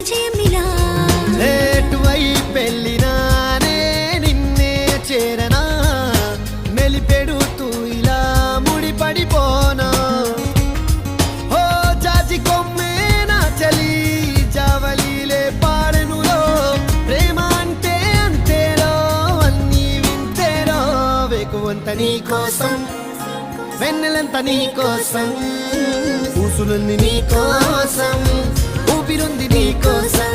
పరిచయం పెళ్ళినానే నిన్నే చేరనా మెలిపెడుతూ ఇలా ముడిపడిపోనా ఓ జాజి కొమ్మేనా చలి జావలీలే పాడెనులో ప్రేమ అంటే అంతేలో అన్నీ వింతేలో వేకువంత నీ కోసం వెన్నెలంత నీ కోసం ఊసులుంది నీ కోసం ఊపిరుంది నీ కోసం